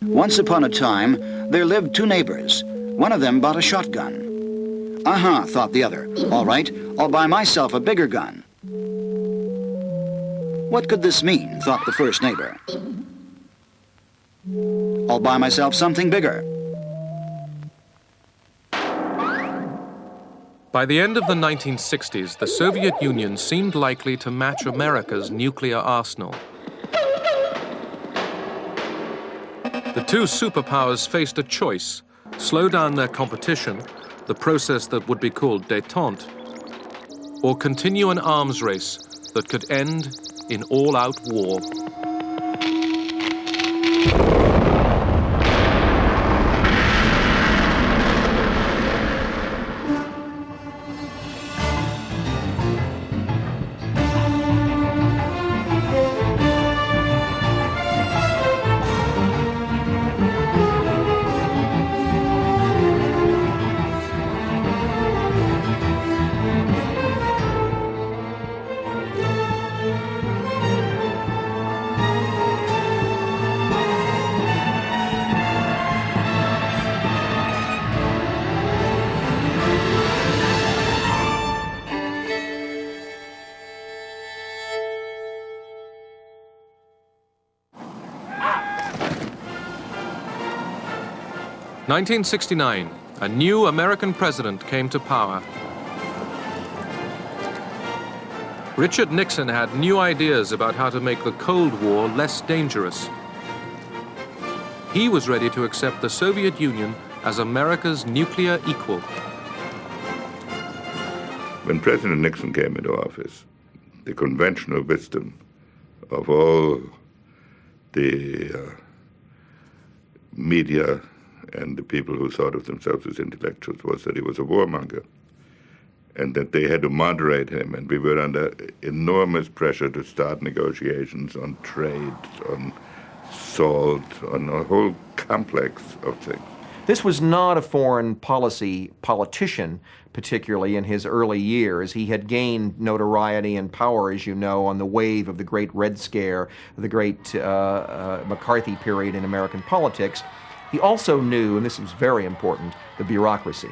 Once upon a time, there lived two neighbors. One of them bought a shotgun. Aha, thought the other. All right, I'll buy myself a bigger gun. What could this mean, thought the first neighbor. I'll buy myself something bigger. By the end of the 1960s, the Soviet Union seemed likely to match America's nuclear arsenal. The two superpowers faced a choice: slow down their competition, the process that would be called Detente, or continue an arms race that could end in all-out war. In 1969, a new American president came to power. Richard Nixon had new ideas about how to make the Cold War less dangerous. He was ready to accept the Soviet Union as America's nuclear equal. When President Nixon came into office, the conventional wisdom of all the media and the people who thought of themselves as intellectuals was that he was a warmonger and that they had to moderate him, and we were under enormous pressure to start negotiations on trade, on salt, on a whole complex of things. This was not a foreign policy politician, particularly in his early years. He had gained notoriety and power, as you know, on the wave of the Great Red Scare, the Great McCarthy period in American politics. He also knew, and this was very important, the bureaucracy.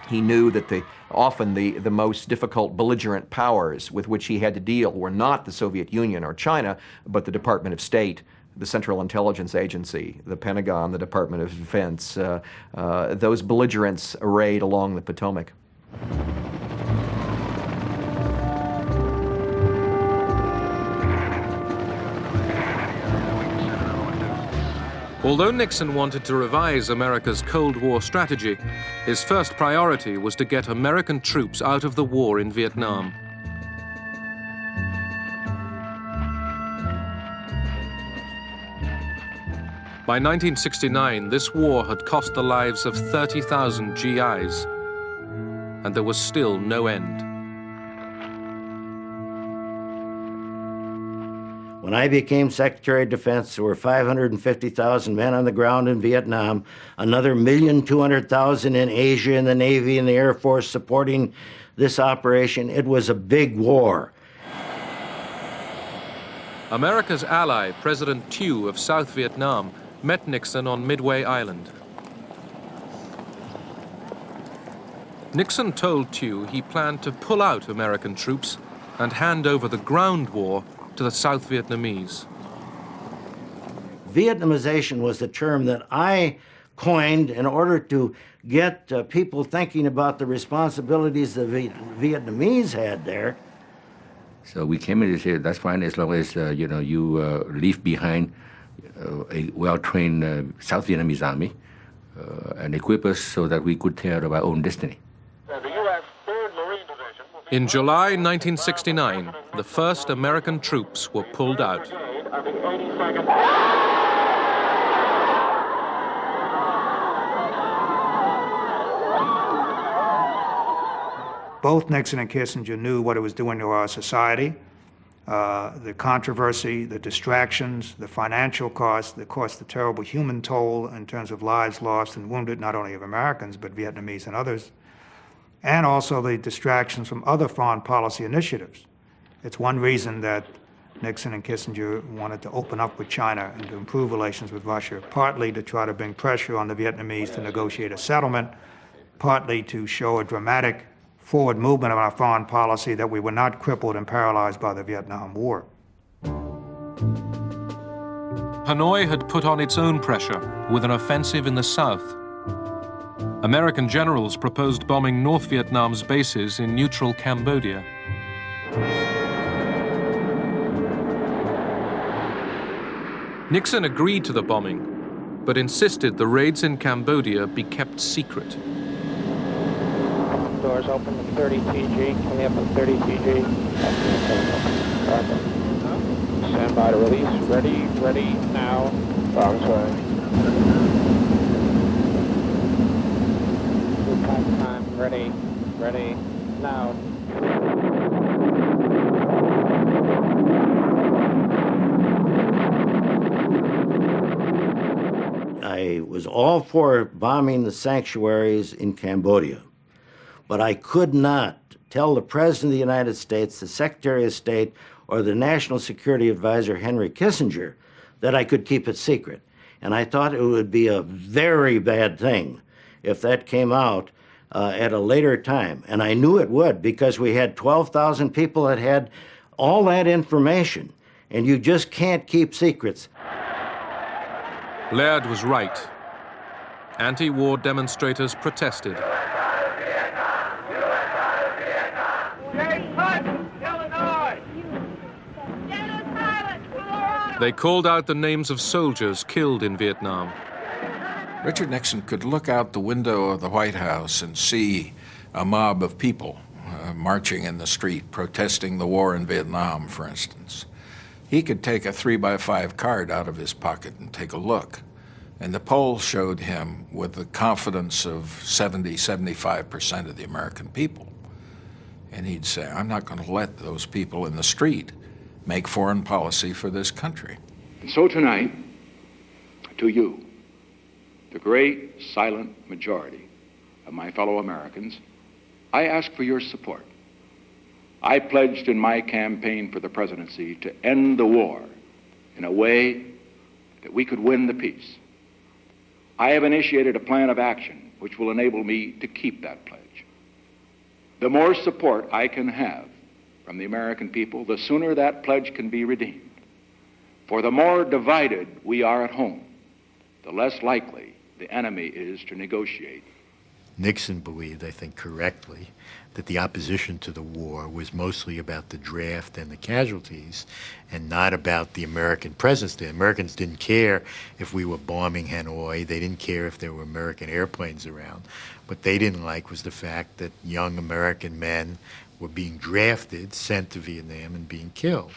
He knew that often the most difficult belligerent powers with which he had to deal were not the Soviet Union or China, but the Department of State, the Central Intelligence Agency, the Pentagon, the Department of Defense, those belligerents arrayed along the Potomac. Although Nixon wanted to revise America's Cold War strategy, his first priority was to get American troops out of the war in Vietnam. By 1969, this war had cost the lives of 30,000 GIs, and there was still no end. When I became Secretary of Defense, there were 550,000 men on the ground in Vietnam, another 1,200,000 in Asia in the Navy and the Air Force supporting this operation. It was a big war. America's ally, President Thieu of South Vietnam, met Nixon on Midway Island. Nixon told Thieu he planned to pull out American troops and hand over the ground war to the South Vietnamese. Vietnamization was the term that I coined in order to get people thinking about the responsibilities the Vietnamese had there. So we came in and said, that's fine as long as you leave behind a well-trained South Vietnamese army and equip us so that we could take care of our own destiny. In July 1969, the first American troops were pulled out. Both Nixon and Kissinger knew what it was doing to our society, the controversy, the distractions, the financial costs, the terrible human toll in terms of lives lost and wounded, not only of Americans, but Vietnamese and others, and also the distractions from other foreign policy initiatives. It's one reason that Nixon and Kissinger wanted to open up with China and to improve relations with Russia, partly to try to bring pressure on the Vietnamese to negotiate a settlement, partly to show a dramatic forward movement of our foreign policy that we were not crippled and paralyzed by the Vietnam War. Hanoi had put on its own pressure with an offensive in the south. American generals proposed bombing North Vietnam's bases in neutral Cambodia. Nixon agreed to the bombing, but insisted the raids in Cambodia be kept secret. Doors open to 30 TG. Can we up at 30 TG? Stand by to release. Ready now. Wrong side. Time. Ready now. I was all for bombing the sanctuaries in Cambodia, but I could not tell the President of the United States, the Secretary of State, or the National Security Advisor, Henry Kissinger, that I could keep it secret. And I thought it would be a very bad thing if that came out at a later time. And I knew it would, because we had 12,000 people that had all that information, and you just can't keep secrets. Laird was right. Anti-war demonstrators protested. They called out the names of soldiers killed in Vietnam. Richard Nixon could look out the window of the White House and see a mob of people marching in the street, protesting the war in Vietnam, for instance. He could take a 3x5 card out of his pocket and take a look. And the polls showed him with the confidence of 70–75% of the American people. And he'd say, I'm not going to let those people in the street make foreign policy for this country. And so tonight, to you, the great silent majority of my fellow Americans, I ask for your support. I pledged in my campaign for the presidency to end the war in a way that we could win the peace. I have initiated a plan of action which will enable me to keep that pledge. The more support I can have from the American people, the sooner that pledge can be redeemed. For the more divided we are at home, the less likely the enemy is to negotiate. Nixon believed, I think correctly, that the opposition to the war was mostly about the draft and the casualties and not about the American presence. The Americans didn't care if we were bombing Hanoi. They didn't care if there were American airplanes around. What they didn't like was the fact that young American men were being drafted, sent to Vietnam, and being killed.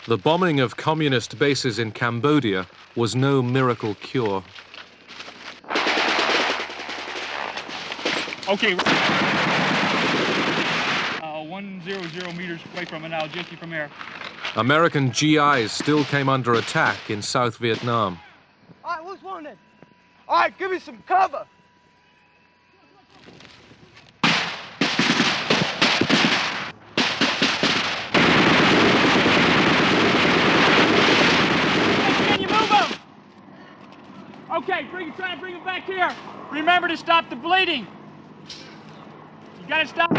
The bombing of communist bases in Cambodia was no miracle cure. Okay. 100 meters away from it now, Jesse from there. American GIs still came under attack in South Vietnam. All right, who's wounded? All right, give me some cover. Can you move them? Okay, try to bring them back here. Remember to stop the bleeding. You gotta stop.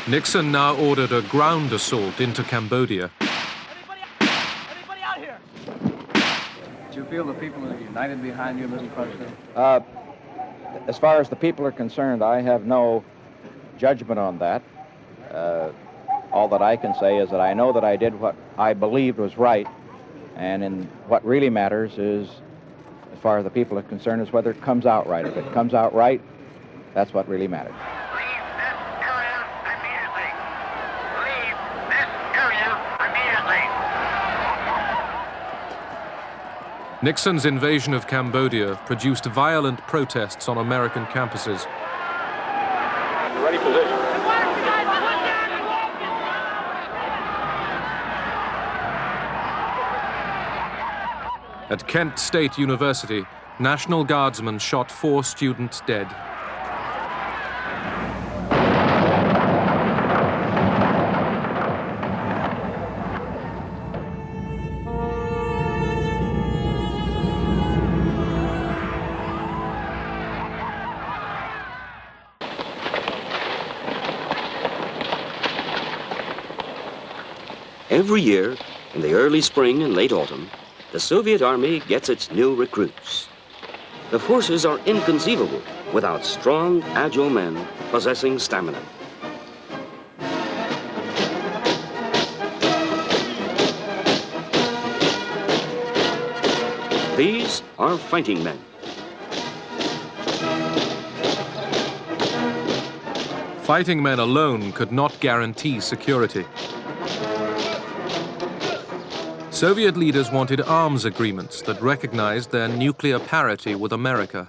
Nixon now ordered a ground assault into Cambodia. Anybody out here? Do you feel the people are united behind you, Mr. President? As far as the people are concerned, I have no judgment on that. All that I can say is that I know that I did what I believed was right, and in what really matters is, as far as the people are concerned, is whether it comes out right. If it comes out right, that's what really matters. Nixon's invasion of Cambodia produced violent protests on American campuses. Ready position. At Kent State University, National Guardsmen shot 4 students dead. Every year, in the early spring and late autumn, the Soviet Army gets its new recruits. The forces are inconceivable without strong, agile men possessing stamina. These are fighting men. Fighting men alone could not guarantee security. Soviet leaders wanted arms agreements that recognized their nuclear parity with America.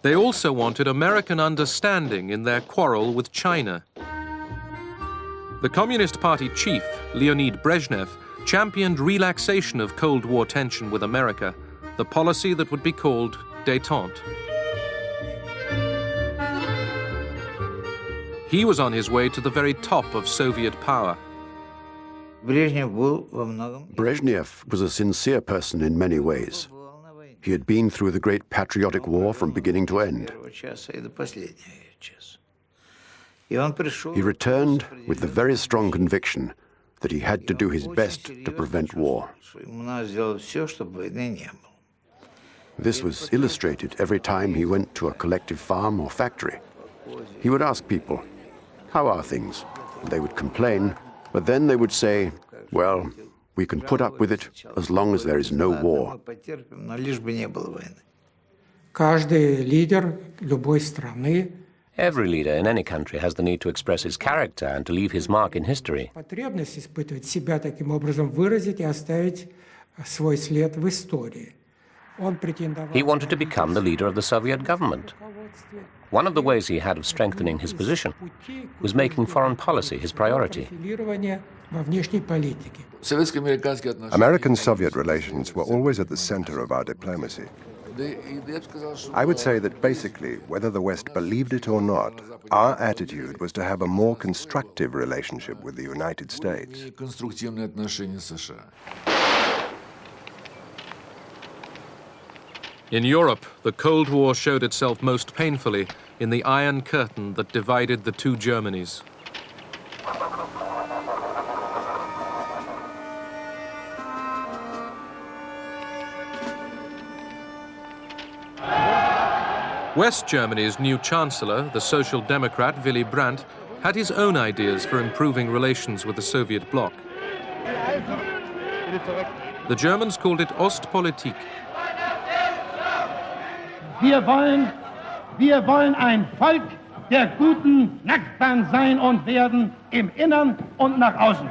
They also wanted American understanding in their quarrel with China. The Communist Party chief, Leonid Brezhnev, championed relaxation of Cold War tension with America, the policy that would be called Detente. He was on his way to the very top of Soviet power. Brezhnev was a sincere person in many ways. He had been through the great patriotic war from beginning to end. He returned with the very strong conviction that he had to do his best to prevent war. This was illustrated every time he went to a collective farm or factory. He would ask people, "How are things?" And they would complain, but then they would say, "Well, we can put up with it as long as there is no war." Every leader in any country has the need to express his character and to leave his mark in history. He wanted to become the leader of the Soviet government. One of the ways he had of strengthening his position was making foreign policy his priority. American-Soviet relations were always at the center of our diplomacy. I would say that basically, whether the West believed it or not, our attitude was to have a more constructive relationship with the United States. In Europe, the Cold War showed itself most painfully in the Iron Curtain that divided the two Germanys. West Germany's new chancellor, the Social Democrat Willy Brandt, had his own ideas for improving relations with the Soviet bloc. The Germans called it Ostpolitik. Wir wollen ein Volk der guten Nachbarn sein und werden im Innern und nach außen.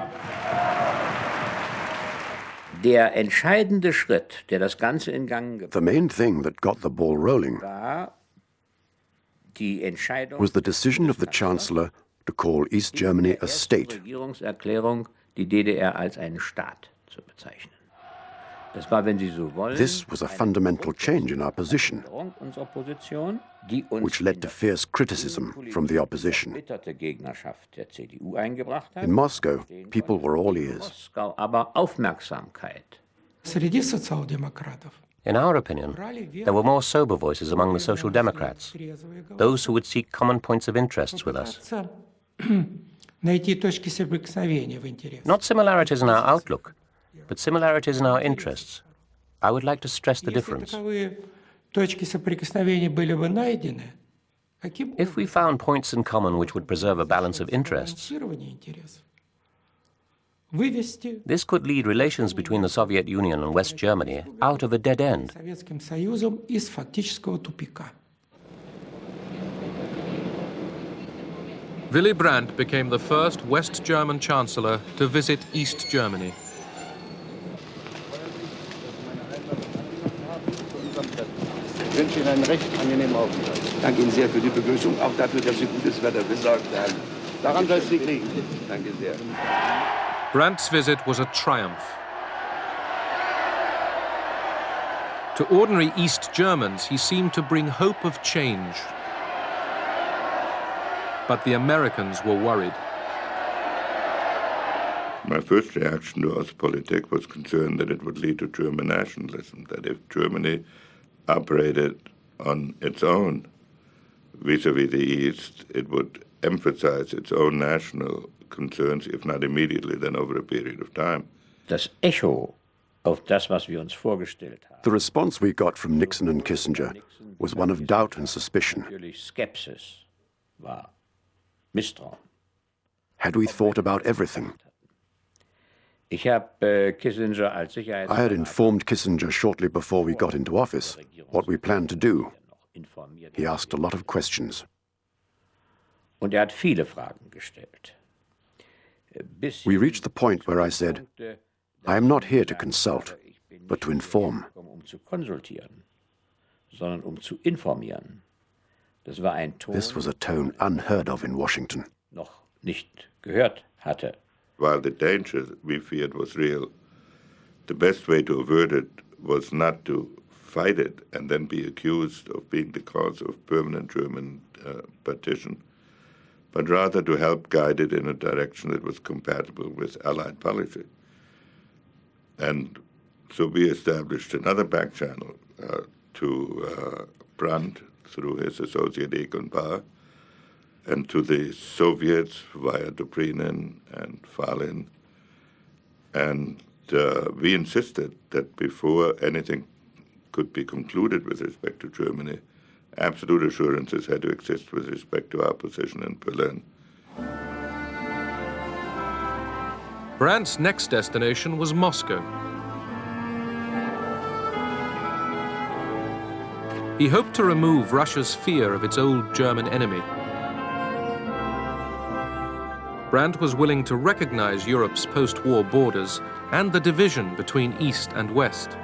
Der entscheidende Schritt, der das Ganze in Gang gebracht hat, The main thing that got the ball rolling was the decision of the Chancellor to call East Germany a state. Regierungserklärung, die DDR als einen Staat zu bezeichnen. Das war, wenn Sie so wollen, This was a fundamental change in our position, which led to fierce criticism from the opposition. In Moscow, people were all ears. In our opinion, there were more sober voices among the Social Democrats, those who would seek common points of interest with us. Not similarities in our outlook, but similarities in our interests. I would like to stress the difference. If we found points in common which would preserve a balance of interests, this could lead relations between the Soviet Union and West Germany out of a dead end. Willy Brandt became the first West German chancellor to visit East Germany. Ich wünsche Ihnen einen recht angenehmen Aufenthalt. Danke Ihnen sehr für die Begrüßung, auch dafür, dass Sie gutes Wetter besorgt haben. Daran soll es nicht liegen. Danke sehr. Brandt's visit was a triumph. To ordinary East Germans, he seemed to bring hope of change. But the Americans were worried. My first reaction to Ostpolitik was concerned that it would lead to German nationalism, that if Germany operated on its own vis-à-vis the East, it would emphasize its own national concerns, if not immediately, then over a period of time. Das Echo auf das, was wir uns vorgestellt haben. The response we got from Nixon and Kissinger was one of doubt and suspicion. Natürlich Skepsis war, Misstrauen. Had we thought about everything? Ich habe Kissinger als Sicherheitsberater. I had informed Kissinger shortly before we got into office what we planned to do. He asked a lot of questions. Und hat viele Fragen gestellt. We reached the point where I said, I am not here to consult, but to inform. Zu konsultieren, sondern zu informieren. Das war ein Ton, This was a tone unheard of in Washington. Noch nicht gehört hatte. While the danger we feared was real, the best way to avert it was not to fight it and then be accused of being the cause of permanent German partition, but rather to help guide it in a direction that was compatible with Allied policy. And so we established another back channel to Brandt through his associate Egon Bahr, and to the Soviets via Dobrynin and Falin. And we insisted that before anything could be concluded with respect to Germany, absolute assurances had to exist with respect to our position in Berlin. Brandt's next destination was Moscow. He hoped to remove Russia's fear of its old German enemy. Brandt was willing to recognize Europe's post-war borders and the division between East and West.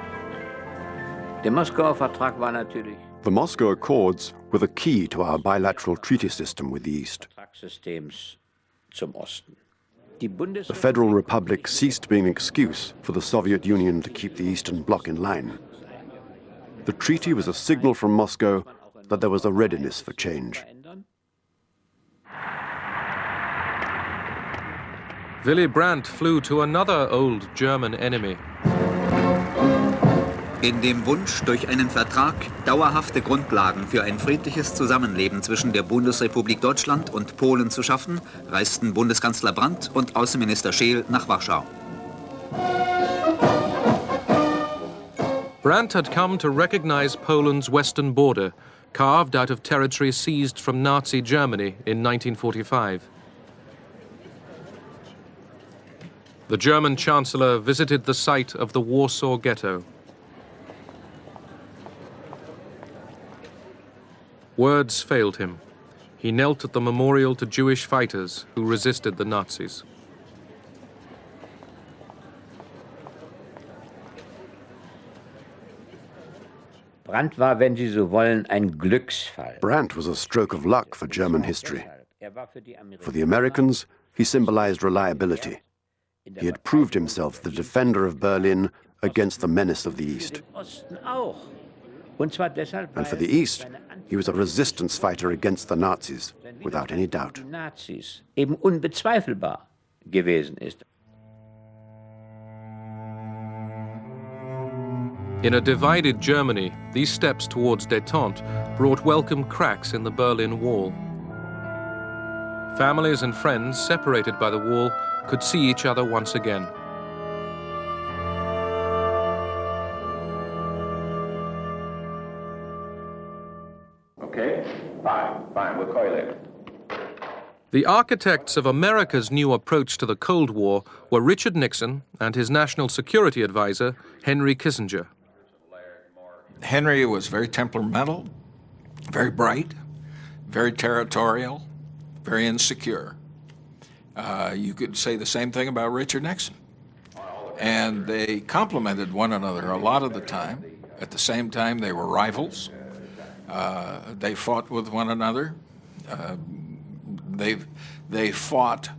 Der Moskauer Vertrag war natürlich The Moscow Accords were the key to our bilateral treaty system with the East. Vertragssystems zum Osten. The Federal Republic ceased being an excuse for the Soviet Union to keep the Eastern Bloc in line. The treaty was a signal from Moscow that there was a readiness for change. Willy Brandt flew to another old German enemy. In dem Wunsch, durch einen Vertrag dauerhafte Grundlagen für ein friedliches Zusammenleben zwischen der Bundesrepublik Deutschland und Polen zu schaffen, reisten Bundeskanzler Brandt und Außenminister Scheel nach Warschau. Brandt had come to recognize Poland's western border, carved out of territory seized from Nazi Germany in 1945. The German Chancellor visited the site of the Warsaw Ghetto. Words failed him. He knelt at the memorial to Jewish fighters who resisted the Nazis. Brandt war, wenn Sie so wollen, ein Glücksfall. Brandt was a stroke of luck for German history. For the Americans, he symbolized reliability. He had proved himself the defender of Berlin against the menace of the East. And for the East, he was a resistance fighter against the Nazis, without any doubt. Nazis eben unbezweifelbar gewesen ist. In a divided Germany, these steps towards détente brought welcome cracks in the Berlin Wall. Families and friends separated by the wall could see each other once again. Okay, fine, we'll call you later. The architects of America's new approach to the Cold War were Richard Nixon and his national security advisor, Henry Kissinger. Henry was very temperamental, very bright, very territorial, very insecure. You could say the same thing about Richard Nixon. And they complemented one another a lot of the time. At the same time, they were rivals. They fought with one another. They fought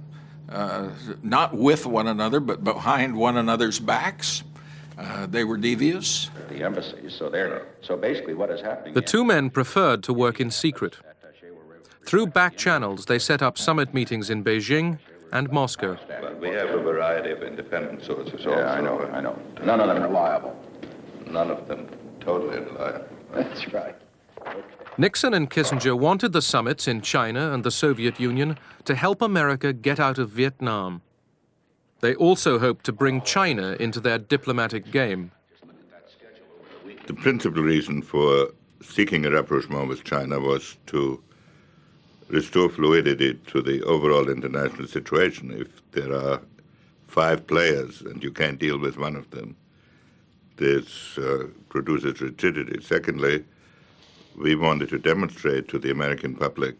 not with one another, but behind one another's backs. They were devious. The embassies, so basically what is happening... The two men preferred to work in secret. Through back channels, they set up summit meetings in Beijing and Moscow. Well, we have a variety of independent sources also. Yeah, I know. None of them reliable. None of them totally reliable. That's right. Nixon and Kissinger wanted the summits in China and the Soviet Union to help America get out of Vietnam. They also hoped to bring China into their diplomatic game. The principal reason for seeking a rapprochement with China was to restore fluidity to the overall international situation. If there are 5 players and you can't deal with one of them, this produces rigidity. Secondly, we wanted to demonstrate to the American public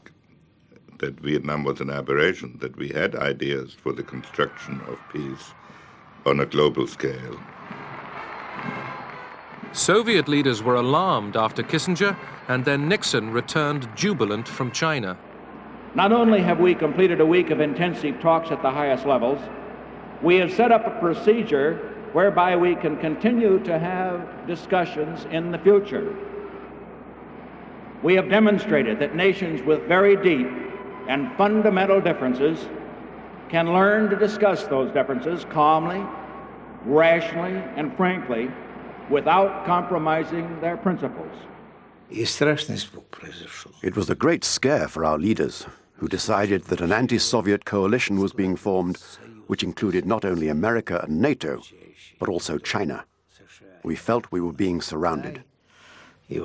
that Vietnam was an aberration, that we had ideas for the construction of peace on a global scale. Soviet leaders were alarmed after Kissinger, and then Nixon returned jubilant from China. Not only have we completed a week of intensive talks at the highest levels, we have set up a procedure whereby we can continue to have discussions in the future. We have demonstrated that nations with very deep and fundamental differences can learn to discuss those differences calmly, rationally, and frankly, without compromising their principles. It was a great scare for our leaders, who decided that an anti-Soviet coalition was being formed, which included not only America and NATO, but also China. We felt we were being surrounded. The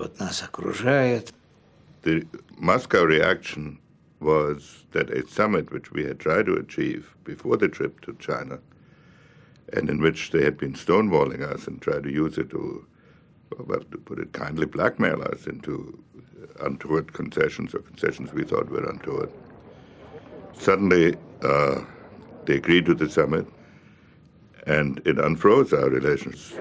Moscow reaction was that a summit which we had tried to achieve before the trip to China, and in which they had been stonewalling us and tried to use it to, well, to put it kindly, blackmail us into untoward concessions, or concessions we thought were untoward. Suddenly, they agreed to the summit, and it unfroze our relations.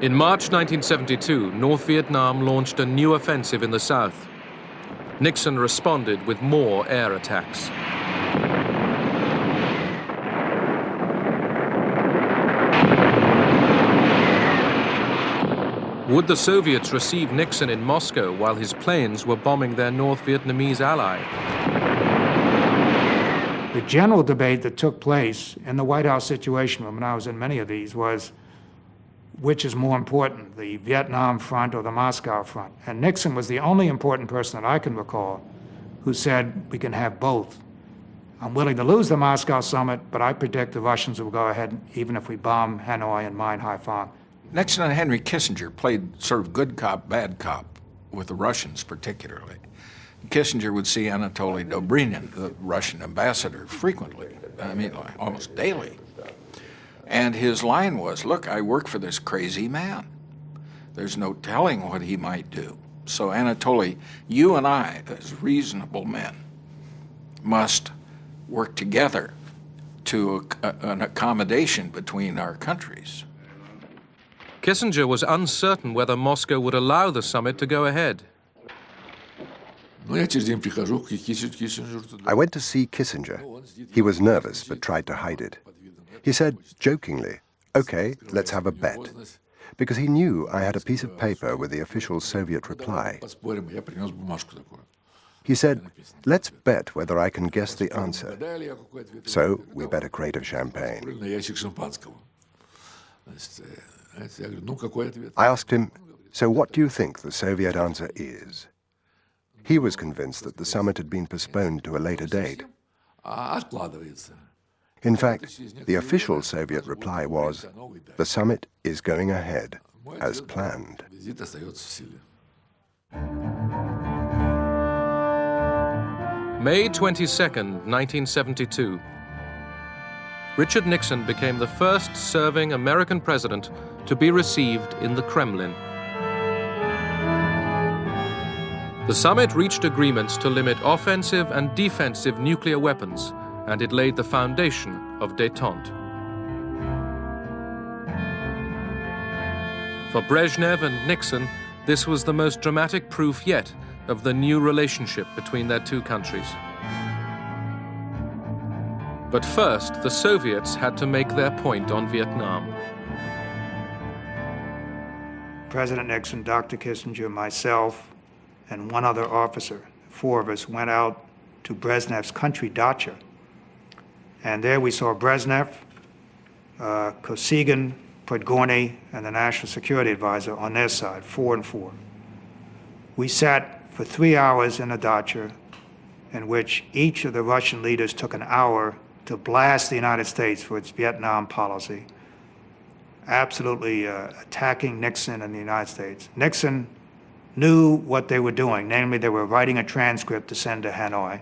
In March 1972, North Vietnam launched a new offensive in the south. Nixon responded with more air attacks. Would the Soviets receive Nixon in Moscow while his planes were bombing their North Vietnamese ally? The general debate that took place in the White House Situation Room, and I was in many of these, was which is more important, the Vietnam front or the Moscow front? And Nixon was the only important person that I can recall who said we can have both. I'm willing to lose the Moscow summit, but I predict the Russians will go ahead even if we bomb Hanoi and mine Haiphong. Nixon and Henry Kissinger played sort of good cop, bad cop with the Russians particularly. Kissinger would see Anatoly Dobrynin, the Russian ambassador, frequently, I mean, almost daily. And his line was, look, I work for this crazy man. There's no telling what he might do. So Anatoly, you and I, as reasonable men, must work together to an accommodation between our countries. Kissinger was uncertain whether Moscow would allow the summit to go ahead. I went to see Kissinger. He was nervous but tried to hide it. He said jokingly, "Okay, let's have a bet," because he knew I had a piece of paper with the official Soviet reply. He said, "Let's bet whether I can guess the answer." So we bet a crate of champagne. I asked him, "So what do you think the Soviet answer is?" He was convinced that the summit had been postponed to a later date. In fact, the official Soviet reply was, "The summit is going ahead, as planned." May 22nd, 1972. Richard Nixon became the first serving American president to be received in the Kremlin. The summit reached agreements to limit offensive and defensive nuclear weapons, and it laid the foundation of Detente. For Brezhnev and Nixon, this was the most dramatic proof yet of the new relationship between their two countries. But first, the Soviets had to make their point on Vietnam. President Nixon, Dr. Kissinger, myself, and one other officer, 4 of us, went out to Brezhnev's country dacha. And there we saw Brezhnev, Kosygin, Podgorny, and the National Security Advisor on their side, 4 and 4. We sat for 3 hours in a dacha in which each of the Russian leaders took an hour to blast the United States for its Vietnam policy, absolutely attacking Nixon and the United States. Nixon knew what they were doing, namely they were writing a transcript to send to Hanoi.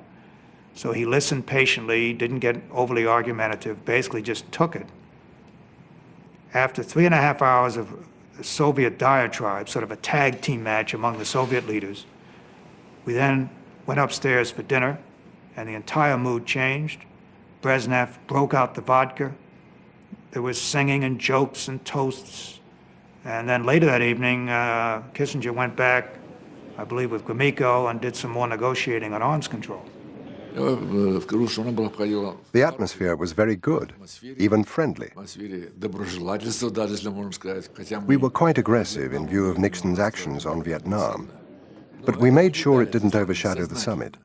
So he listened patiently, didn't get overly argumentative, basically just took it. After 3.5 hours of Soviet diatribe, sort of a tag team match among the Soviet leaders, we then went upstairs for dinner, and the entire mood changed. Brezhnev broke out the vodka. There was singing and jokes and toasts. And then later that evening, Kissinger went back, I believe with Gromyko, and did some more negotiating on arms control. The atmosphere was very good, even friendly. We were quite aggressive in view of Nixon's actions on Vietnam, but we made sure it didn't overshadow the summit,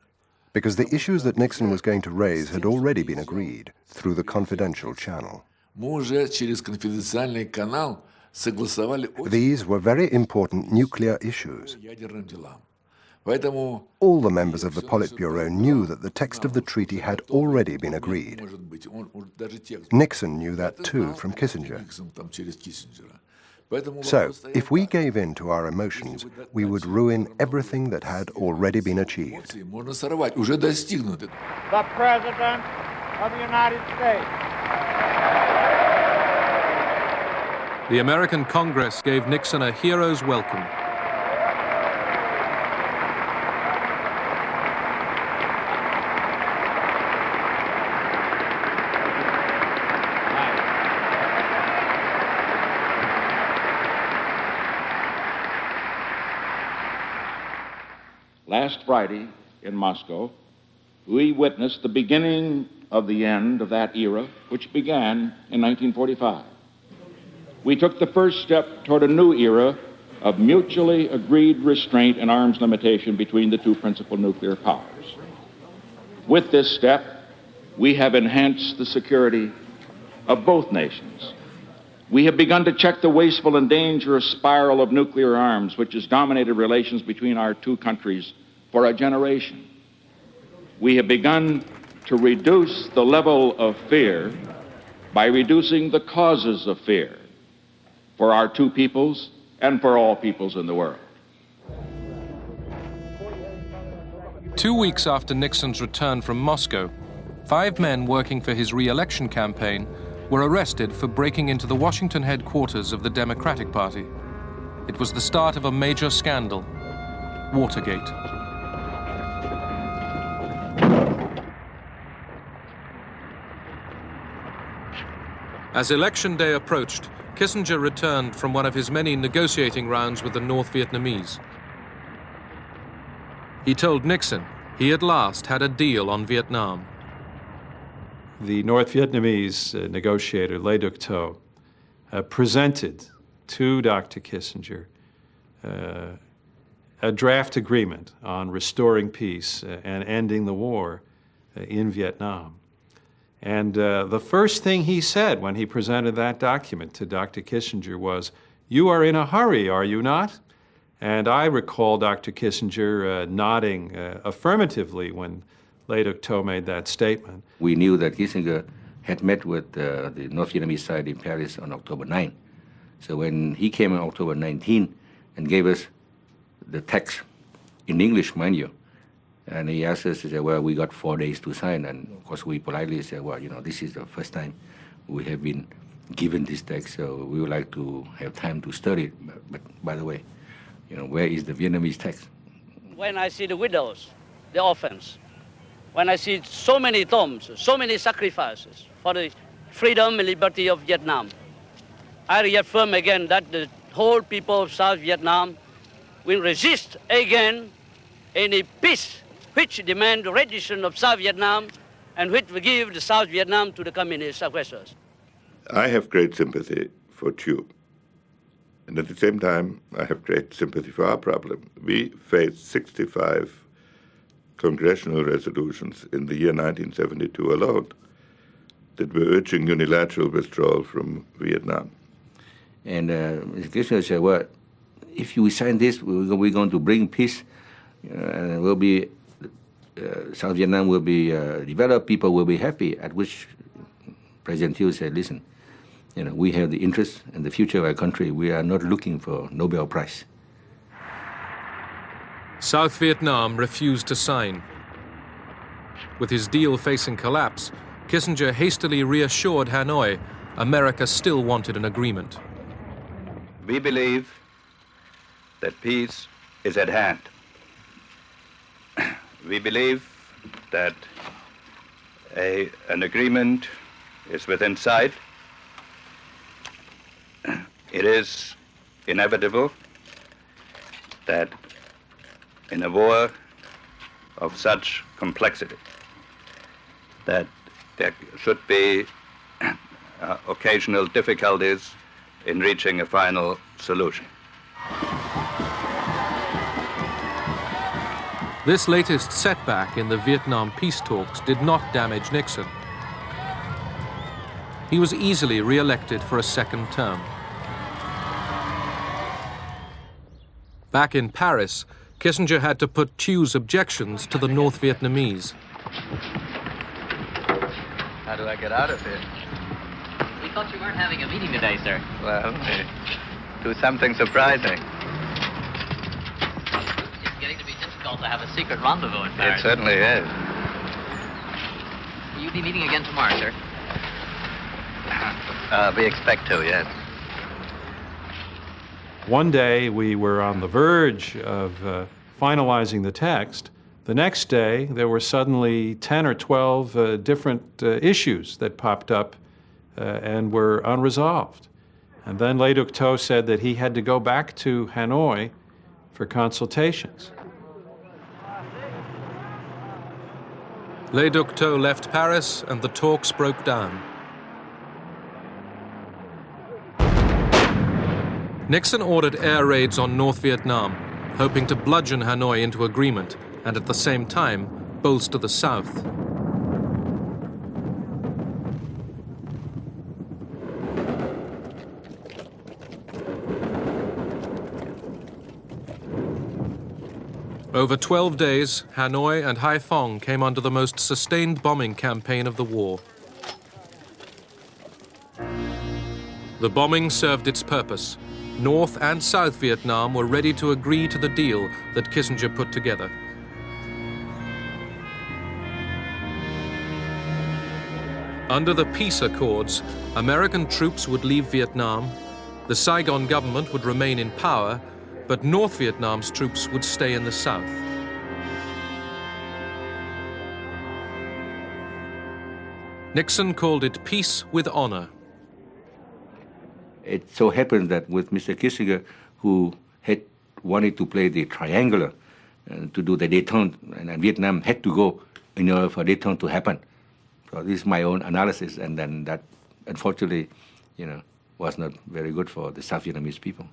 because the issues that Nixon was going to raise had already been agreed through the confidential channel. These were very important nuclear issues. All the members of the Politburo knew that the text of the treaty had already been agreed. Nixon knew that too from Kissinger. So, if we gave in to our emotions, we would ruin everything that had already been achieved. The President of the United States. The American Congress gave Nixon a hero's welcome. Last Friday in Moscow, we witnessed the beginning of the end of that era, which began in 1945. We took the first step toward a new era of mutually agreed restraint and arms limitation between the two principal nuclear powers. With this step, we have enhanced the security of both nations. We have begun to check the wasteful and dangerous spiral of nuclear arms, which has dominated relations between our two countries for a generation. We have begun to reduce the level of fear by reducing the causes of fear for our two peoples and for all peoples in the world. 2 weeks after Nixon's return from Moscow, 5 men working for his re-election campaign were arrested for breaking into the Washington headquarters of the Democratic Party. It was the start of a major scandal, Watergate. As election day approached, Kissinger returned from one of his many negotiating rounds with the North Vietnamese. He told Nixon he at last had a deal on Vietnam. The North Vietnamese negotiator, Le Duc Tho, presented to Dr. Kissinger a draft agreement on restoring peace and ending the war in Vietnam. And the first thing he said when he presented that document to Dr. Kissinger was, "You are in a hurry, are you not?" And I recall Dr. Kissinger nodding affirmatively when Le Duc Tho made that statement. We knew that Kissinger had met with the North Vietnamese side in Paris on October 9. So when he came on October 19 and gave us the text in English, mind you, and he asked us, he said, well, we got 4 days to sign. And of course, we politely said, well, this is the first time we have been given this text, so we would like to have time to study it. But by the way, where is the Vietnamese text? When I see the widows, the orphans, when I see so many tombs, so many sacrifices for the freedom and liberty of Vietnam, I reaffirm again that the whole people of South Vietnam will resist again any peace which demand the rendition of South Vietnam and which will give the South Vietnam to the communist aggressors. I have great sympathy for Thieu. And at the same time, I have great sympathy for our problem. We faced 65 congressional resolutions in the year 1972 alone that were urging unilateral withdrawal from Vietnam. And Mr. Kissinger said, well, if you sign this, we're going to bring peace, and we'll be, South Vietnam will be developed, people will be happy, at which President Thieu said, listen, we have the interest and the future of our country. We are not looking for Nobel Prize. South Vietnam refused to sign. With his deal facing collapse, Kissinger hastily reassured Hanoi America still wanted an agreement. We believe that peace is at hand. We believe that an agreement is within sight. It is inevitable that in a war of such complexity, that there should be occasional difficulties in reaching a final solution. This latest setback in the Vietnam peace talks did not damage Nixon. He was easily re-elected for a second term. Back in Paris, Kissinger had to put Thieu's objections to the North Vietnamese. How do I get out of here? We thought you weren't having a meeting today, sir. Well, do something surprising. It's getting to be difficult to have a secret rendezvous in Paris. It certainly is. Will you be meeting again tomorrow, sir? We expect to, yes. One day we were on the verge of finalizing the text. The next day there were suddenly 10 or 12 different issues that popped up and were unresolved. And then Le Duc Tho said that he had to go back to Hanoi for consultations. Le Duc Tho left Paris and the talks broke down. Nixon ordered air raids on North Vietnam, hoping to bludgeon Hanoi into agreement and at the same time bolster the South. Over 12 days, Hanoi and Haiphong came under the most sustained bombing campaign of the war. The bombing served its purpose. North and South Vietnam were ready to agree to the deal that Kissinger put together. Under the peace accords, American troops would leave Vietnam, the Saigon government would remain in power, but North Vietnam's troops would stay in the South. Nixon called it peace with honor. It so happened that with Mr. Kissinger, who had wanted to play the triangular, to do the détente, and Vietnam had to go in order for détente to happen. So this is my own analysis, and then that, unfortunately, was not very good for the South Vietnamese people.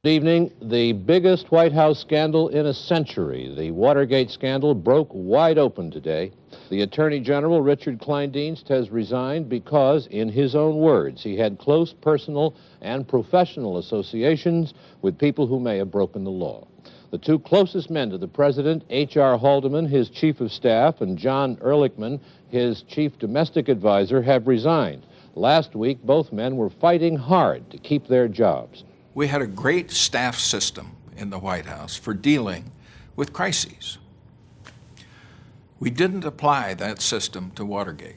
Good evening. The biggest White House scandal in a century, the Watergate scandal, broke wide open today. The Attorney General, Richard Kleindienst, has resigned because, in his own words, he had close personal and professional associations with people who may have broken the law. The two closest men to the president, H.R. Haldeman, his chief of staff, and John Ehrlichman, his chief domestic advisor, have resigned. Last week, both men were fighting hard to keep their jobs. We had a great staff system in the White House for dealing with crises. We didn't apply that system to Watergate.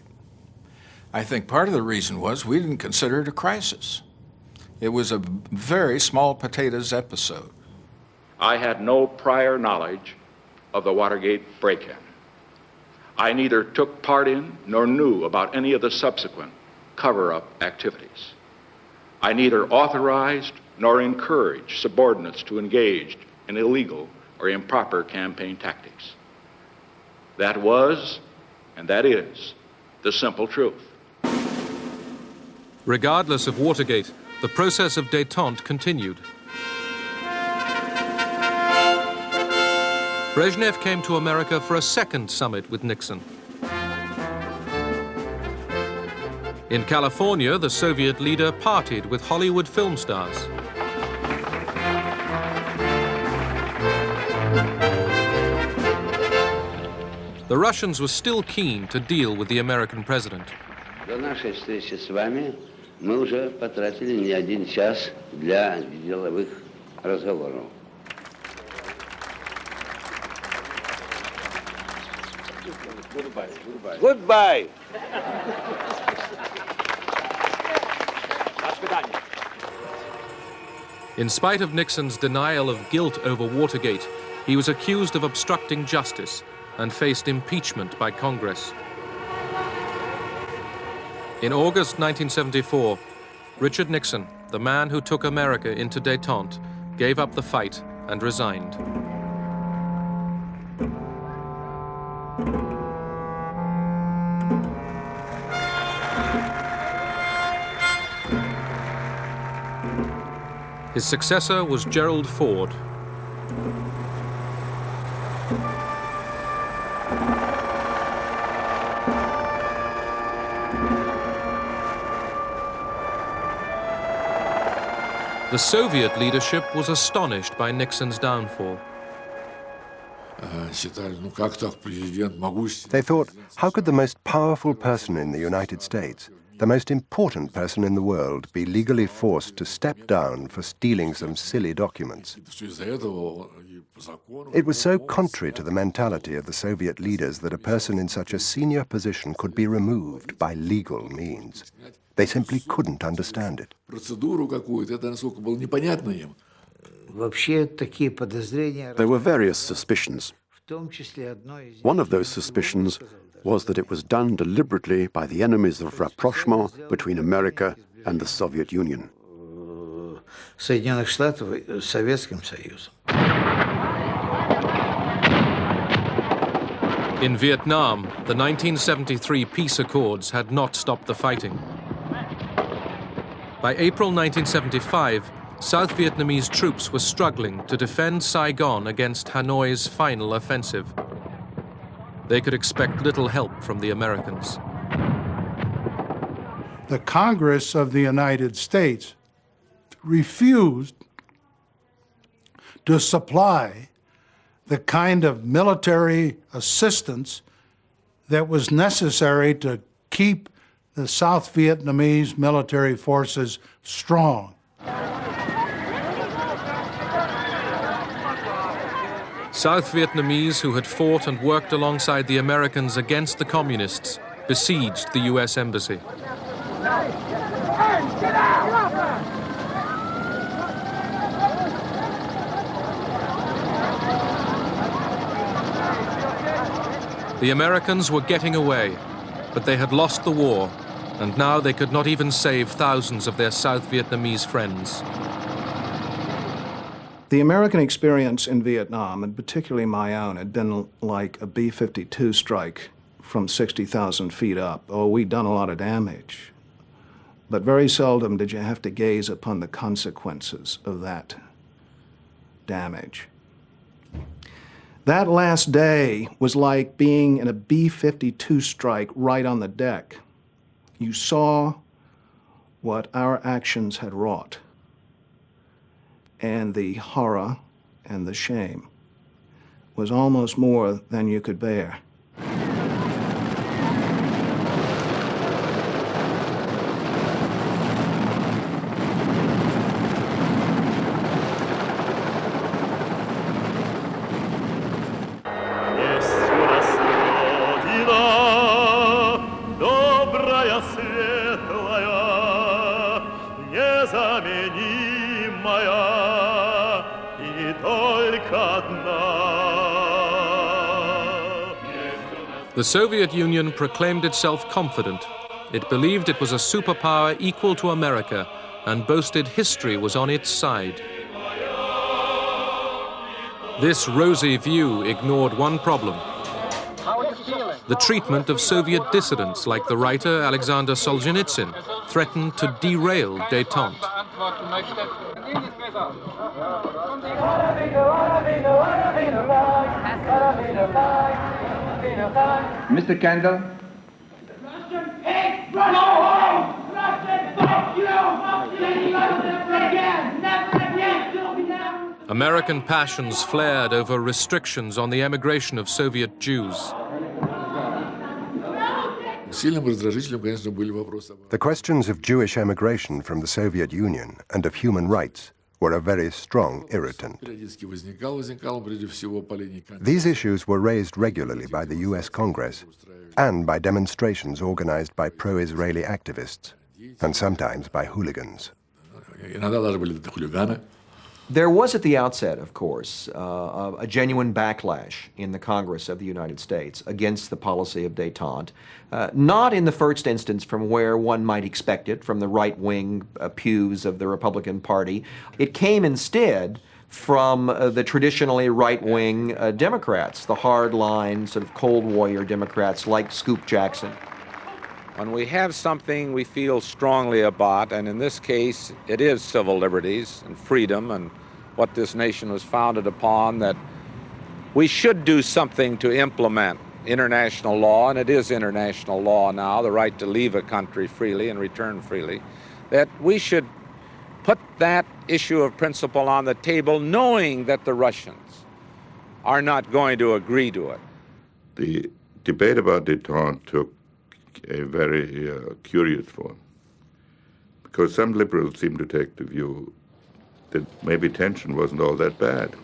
I think part of the reason was we didn't consider it a crisis. It was a very small potatoes episode. I had no prior knowledge of the Watergate break-in. I neither took part in nor knew about any of the subsequent cover-up activities. I neither authorized nor encouraged subordinates to engage in illegal or improper campaign tactics. That was And that is the simple truth. Regardless of Watergate, the process of détente continued. Brezhnev came to America for a second summit with Nixon. In California, the Soviet leader partied with Hollywood film stars. The Russians were still keen to deal with the American president. До нашей встречи с вами мы уже потратили не один час для деловых разговоров. Goodbye. In spite of Nixon's denial of guilt over Watergate, he was accused of obstructing justice and faced impeachment by Congress. In August 1974, Richard Nixon, the man who took America into détente, gave up the fight and resigned. His successor was Gerald Ford. The Soviet leadership was astonished by Nixon's downfall. They thought, how could the most powerful person in the United States, the most important person in the world, be legally forced to step down for stealing some silly documents? It was so contrary to the mentality of the Soviet leaders that a person in such a senior position could be removed by legal means. They simply couldn't understand it. There were various suspicions. One of those suspicions was that it was done deliberately by the enemies of rapprochement between America and the Soviet Union. In Vietnam, the 1973 peace accords had not stopped the fighting. By April 1975, South Vietnamese troops were struggling to defend Saigon against Hanoi's final offensive. They could expect little help from the Americans. The Congress of the United States refused to supply the kind of military assistance that was necessary to keep the South Vietnamese military forces strong. South Vietnamese who had fought and worked alongside the Americans against the communists besieged the U.S. Embassy. The Americans were getting away, but they had lost the war, and now they could not even save thousands of their South Vietnamese friends. The American experience in Vietnam, and particularly my own, had been like a B-52 strike from 60,000 feet up. Oh, we'd done a lot of damage. But very seldom did you have to gaze upon the consequences of that damage. That last day was like being in a B-52 strike right on the deck. You saw what our actions had wrought, and the horror and the shame was almost more than you could bear. The Soviet Union proclaimed itself confident. It believed it was a superpower equal to America and boasted history was on its side. This rosy view ignored one problem. How are you feeling? The treatment of Soviet dissidents like the writer Alexander Solzhenitsyn threatened to derail Detente. Mr. Kendall? American passions flared over restrictions on the emigration of Soviet Jews. The questions of Jewish emigration from the Soviet Union and of human rights were a very strong irritant. These issues were raised regularly by the U.S. Congress and by demonstrations organized by pro-Israeli activists, and sometimes by hooligans. There was at the outset, of course, a genuine backlash in the Congress of the United States against the policy of détente, not in the first instance from where one might expect it, from the right-wing pews of the Republican Party. It came instead from the traditionally right-wing Democrats, the hard-line, sort of cold warrior Democrats like Scoop Jackson. When we have something we feel strongly about, and in this case it is civil liberties and freedom and what this nation was founded upon, that we should do something to implement international law, and it is international law now, the right to leave a country freely and return freely, that we should put that issue of principle on the table knowing that the Russians are not going to agree to it. The debate about détente took a very curious form, because some liberals seem to take the view that maybe tension wasn't all that bad.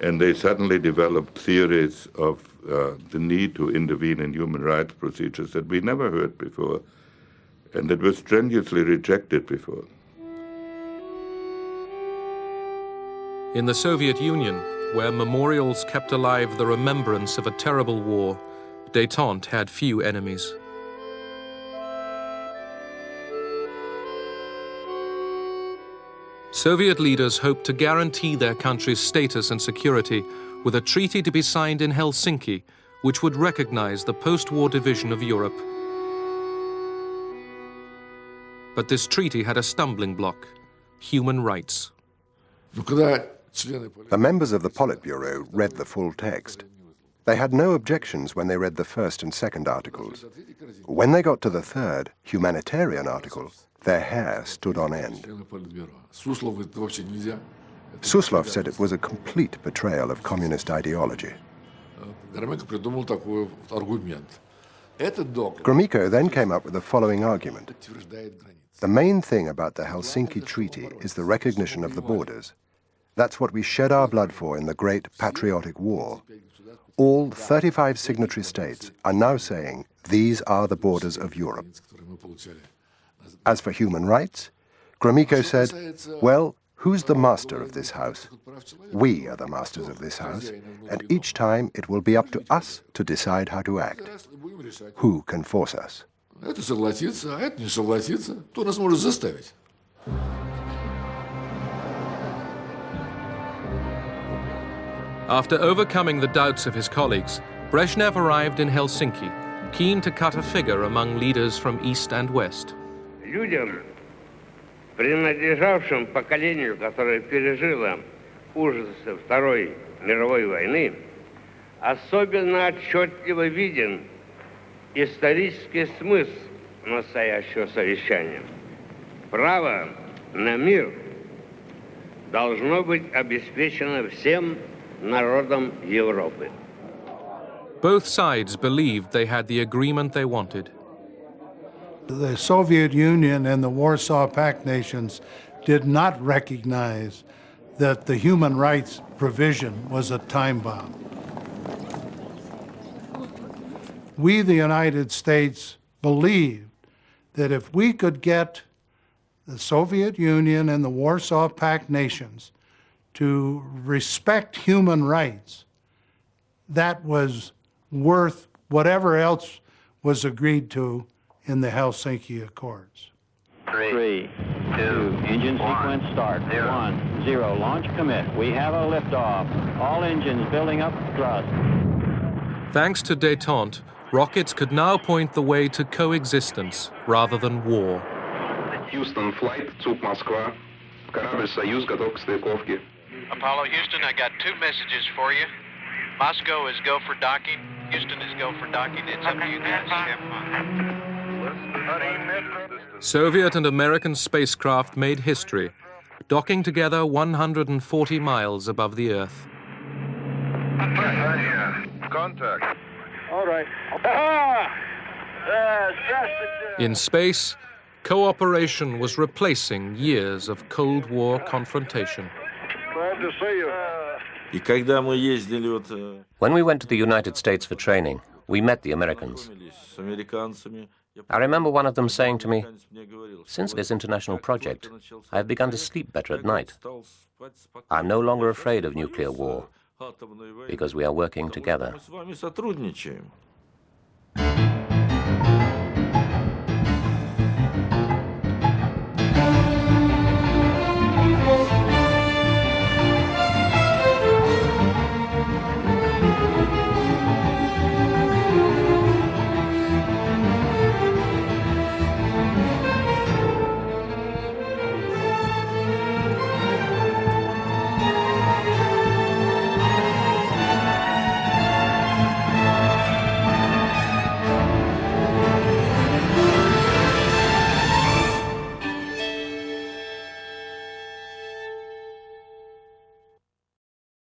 And they suddenly developed theories of the need to intervene in human rights procedures that we never heard before, and that were strenuously rejected before. In the Soviet Union, where memorials kept alive the remembrance of a terrible war, Detente had few enemies. Soviet leaders hoped to guarantee their country's status and security with a treaty to be signed in Helsinki, which would recognize the post-war division of Europe. But this treaty had a stumbling block: human rights. The members of the Politburo read the full text. They had no objections when they read the first and second articles. When they got to the third, humanitarian article, their hair stood on end. Suslov said it was a complete betrayal of communist ideology. Gromyko then came up with the following argument. The main thing about the Helsinki Treaty is the recognition of the borders. That's what we shed our blood for in the Great Patriotic War. All 35 signatory states are now saying these are the borders of Europe. As for human rights, Gromyko said, well, who's the master of this house? We are the masters of this house, and each time it will be up to us to decide how to act. Who can force us? After overcoming the doubts of his colleagues, Brezhnev arrived in Helsinki, keen to cut a figure among leaders from East and West. Людям, принадлежавшим поколению, которое пережило ужасы Второй мировой войны, особенно отчетливо виден исторический смысл настоящего совещания. Право на мир должно быть обеспечено всем народам Европы. Both sides believed they had the agreement they wanted. The Soviet Union and the Warsaw Pact nations did not recognize that the human rights provision was a time bomb. We, the United States, believed that if we could get the Soviet Union and the Warsaw Pact nations to respect human rights, that was worth whatever else was agreed to in the Helsinki Accords. 3, 2, engine sequence start. 1, 0, launch commit. We have a liftoff. All engines building up thrust. Thanks to Detente, rockets could now point the way to coexistence rather than war. Houston flight, Zug Moskva. Корабль «Союз» готов к стыковке. Apollo Houston, I got 2 messages for you. Moscow is go for docking. Houston is go for docking. It's up to you guys. Have fun. Soviet and American spacecraft made history, docking together 140 miles above the Earth. Contact. All right. In space, cooperation was replacing years of Cold War confrontation. Glad to see you. When we went to the United States for training, we met the Americans. I remember one of them saying to me, "Since this international project, I have begun to sleep better at night. I'm no longer afraid of nuclear war, because we are working together."